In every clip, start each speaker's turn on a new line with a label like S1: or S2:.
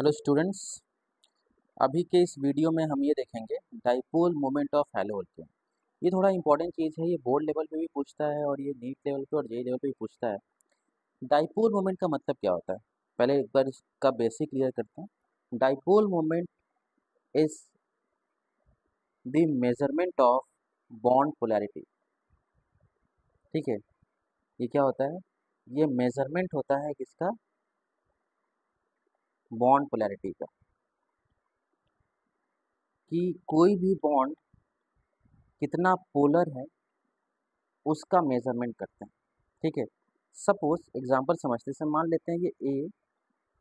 S1: Hello students, अभी के इस वीडियो में हम ये देखेंगे डाइपोल मोमेंट ऑफ हैलो होल्केन। ये थोड़ा इंपॉर्टेंट चीज़ है, ये बोर्ड लेवल पे भी पूछता है और ये नीट लेवल पे और जेईई लेवल पे भी पूछता है। डाइपोल मोमेंट का मतलब क्या होता है, पहले एक बार इसका बेसिक क्लियर करते हैं। Dipole moment is the measurement of bond polarity. ठीक है, ये क्या होता है? ये मेजरमेंट होता है किसका? बॉन्ड पोलैरिटी का, कि कोई भी बॉन्ड कितना पोलर है उसका मेजरमेंट करते हैं। ठीक है, सपोज एग्जांपल समझते हैं, मान लेते हैं ये ए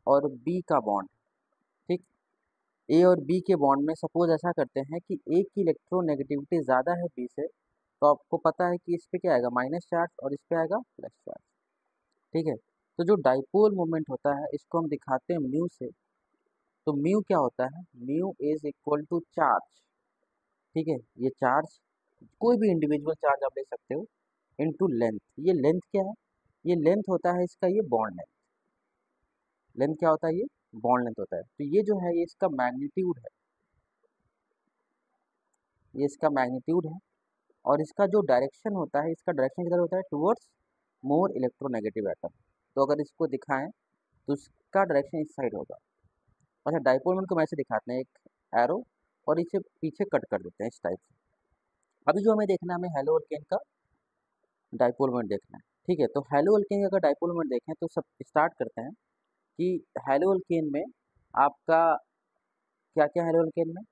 S1: और बी का बॉन्ड। ठीक, ए और बी के बॉन्ड में सपोज ऐसा करते हैं कि ए की इलेक्ट्रोनेगेटिविटी ज़्यादा है बी से, तो आपको पता है कि इस पे क्या आएगा? माइनस चार्ज, और इस पे आएगा प्लस चार्ज। ठीक है, तो जो डाइपोल मोमेंट होता है इसको हम दिखाते हैं म्यू से। तो म्यू क्या होता है? Mu is equal to charge. ठीक है, ये चार्ज कोई भी इंडिविजुअल चार्ज आप ले सकते हो इनटू लेंथ। ये लेंथ क्या है? ये लेंथ होता है इसका, ये बॉन्ड लेंथ। लेंथ क्या होता है? ये बॉन्ड लेंथ होता है। तो ये जो है ये इसका मैग्नीट्यूड है, ये इसका मैग्नीट्यूड है। और इसका जो डायरेक्शन होता है, इसका डायरेक्शन किधर होता है? Towards more electronegative atom. तो अगर इसको दिखाएं तो इसका डायरेक्शन इस साइड होगा। अच्छा, डाइपोल मोमेंट को हम ऐसे दिखाते हैं, एक एरो, और इसे पीछे कट कर देते हैं इस टाइप से। अभी जो हमें देखना है, हमें हेलो अल्केन का डाइपोल मोमेंट देखना है। ठीक है, तो हेलो अल्केन का अगर डाइपोल मोमेंट देखें तो सब स्टार्ट करते हैं कि हेलो अल्केन में आपका क्या क्या? हेलो अल्केन में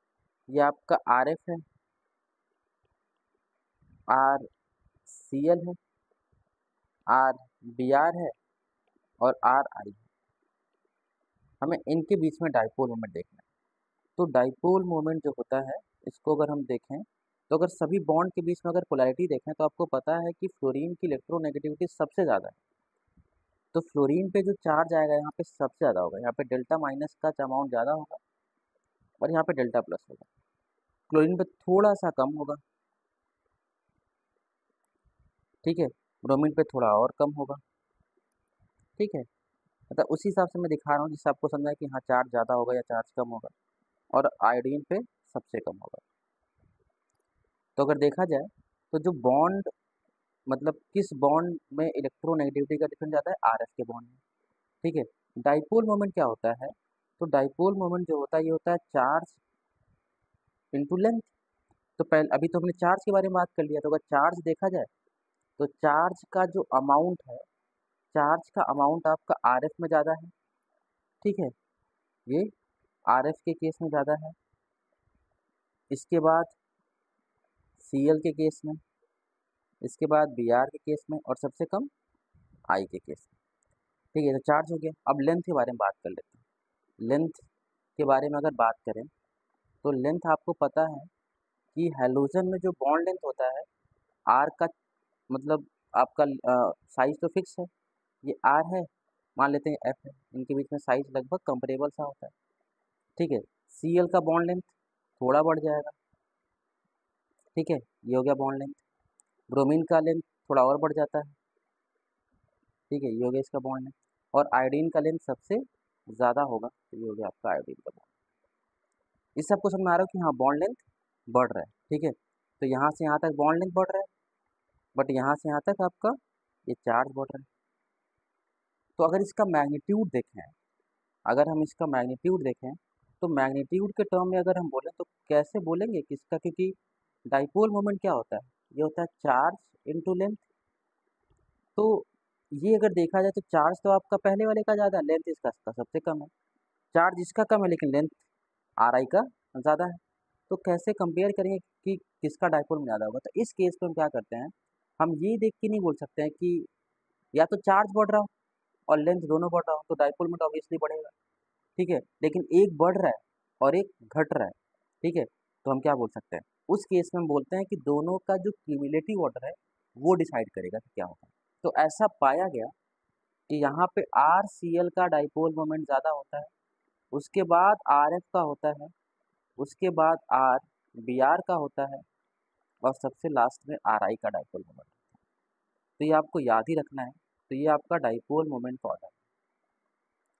S1: ये आपका आर एफ है, आर सी एल है, आर बी आर है, और आर आई है। हमें इनके बीच में डाइपोल मोमेंट देखना है। तो डाइपोल मोमेंट जो होता है, इसको अगर हम देखें तो अगर सभी बॉन्ड के बीच में अगर पोलैरिटी देखें तो आपको पता है कि फ्लोरीन की इलेक्ट्रोनेगेटिविटी सबसे ज़्यादा है। तो फ्लोरीन पे जो चार्ज आएगा यहाँ पे सबसे ज़्यादा होगा, यहाँ पे डेल्टा माइनस का अमाउंट ज़्यादा होगा और यहाँ पे डेल्टा प्लस होगा। क्लोरीन पे थोड़ा सा कम होगा। ठीक है, ब्रोमीन पे थोड़ा और कम होगा। ठीक है, मतलब उसी हिसाब से मैं दिखा रहा हूँ जिससे आपको समझा है कि हाँ चार्ज ज़्यादा होगा या चार्ज कम होगा। और आयोडीन पे सबसे कम होगा। तो अगर देखा जाए तो जो बॉन्ड, मतलब किस बॉन्ड में इलेक्ट्रोनेगेटिविटी का डिफरेंस आता है? आर एफ के बॉन्ड में। ठीक है, डाइपोल मोमेंट क्या होता है? तो डाइपोल मोमेंट जो होता है ये होता है चार्ज इंटू लेंथ। तो पहले अभी तो हमने चार्ज के बारे में बात कर लिया, तो अगर चार्ज देखा जाए तो चार्ज का जो अमाउंट है, चार्ज का अमाउंट आपका आर एफ में ज़्यादा है। ठीक है, ये आर एफ के केस में ज़्यादा है, इसके बाद सी एल के केस में, इसके बाद बी आर के केस में, और सबसे कम आई के केस में। ठीक है, तो चार्ज हो गया। अब लेंथ के बारे में बात कर लेते हैं। लेंथ के बारे में अगर बात करें तो लेंथ आपको पता है कि हैलोजन में जो बॉन्ड लेंथ होता है, आर का मतलब आपका साइज तो फिक्स है, ये आर है, मान लेते हैं एफ है, इनके बीच में साइज लगभग कंपेरेबल सा होता है। ठीक है, सी एल का बॉन्ड लेंथ थोड़ा बढ़ जाएगा। ठीक है, ये हो गया बॉन्ड लेंथ। ब्रोमीन का लेंथ थोड़ा और बढ़ जाता है। ठीक है, ये हो गया इसका बॉन्ड लेंथ। और आयोडीन का लेंथ सबसे ज़्यादा होगा, तो ये हो गया आपका आयोडीन का बॉन्ड। इससे आपको समझ में आ रहा है कि हाँ बॉन्ड लेंथ बढ़ रहा है। ठीक है, तो यहाँ से यहाँ तक बॉन्ड लेंथ बढ़ रहा है, बट यहाँ से यहाँ तक आपका ये चार्ज बढ़ रहा है। तो अगर इसका मैग्नीट्यूड देखें, अगर हम इसका मैग्नीट्यूड देखें तो मैग्नीट्यूड के टर्म में अगर हम बोलें तो कैसे बोलेंगे किसका? क्योंकि डाइपोल मोमेंट क्या होता है? ये होता है चार्ज इनटू लेंथ। तो ये अगर देखा जाए तो चार्ज तो आपका पहले वाले का ज़्यादा है, लेंथ इसका सबसे कम है। चार्ज इसका कम है लेकिन लेंथ आर आई का ज़्यादा है। तो कैसे कंपेयर करेंगे कि किसका डाइपोल में ज़्यादा होगा? तो इस केस में हम क्या करते हैं, हम ये देख के नहीं बोल सकते हैं कि या तो चार्ज बढ़ रहा हो और लेंथ दोनों बढ़ रहा हो तो डाइपोल में ऑब्वियसली बढ़ेगा। ठीक है, लेकिन एक बढ़ रहा है और एक घट रहा है। ठीक है, तो हम क्या बोल सकते हैं? उस केस में हम बोलते हैं कि दोनों का जो क्यूमुलेटिव ऑर्डर है वो डिसाइड करेगा कि क्या होगा। तो ऐसा पाया गया कि यहाँ पे आर सी एल का डाइपोल मोमेंट ज़्यादा होता है, उसके बाद आर एफ का होता है, उसके बाद आर बी आर का होता है, और सबसे लास्ट में आर आई का डाइपोल मोमेंट। तो ये आपको याद ही रखना है। तो ये आपका डाइपोल मोमेंट का ऑर्डर,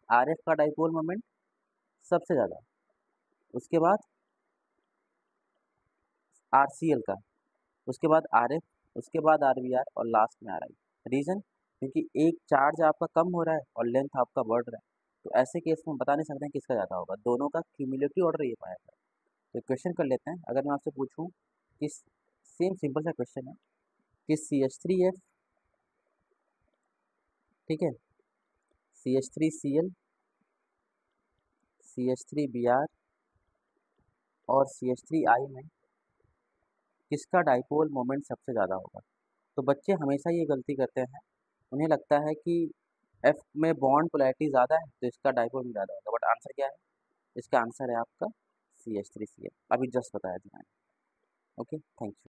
S1: आर एफ का डाइपोल मोमेंट सबसे ज़्यादा, उसके बाद RCl का, उसके बाद RF, उसके बाद RBr और लास्ट में RI। रीज़न, क्योंकि एक चार्ज आपका कम हो रहा है और लेंथ आपका बढ़ रहा है, तो ऐसे केस में बता नहीं सकते हैं किसका ज़्यादा होगा, दोनों का क्यूमुलेटिव ऑर्डर ये पाया था। तो क्वेश्चन कर लेते हैं। अगर मैं आपसे पूछूं कि सेम सिंपल सा क्वेश्चन है कि CH3F, ठीक है, CH3Cl, CH3Br और CH3I में किसका डाइपोल मोमेंट सबसे ज़्यादा होगा। तो बच्चे हमेशा ये गलती करते हैं, उन्हें लगता है कि F में बॉन्ड पोलैरिटी ज़्यादा है तो इसका डाइपोल भी ज़्यादा होगा, बट आंसर क्या है? इसका आंसर है आपका CH3Cl, अभी जस्ट बताया था मैंने। Okay, thank you.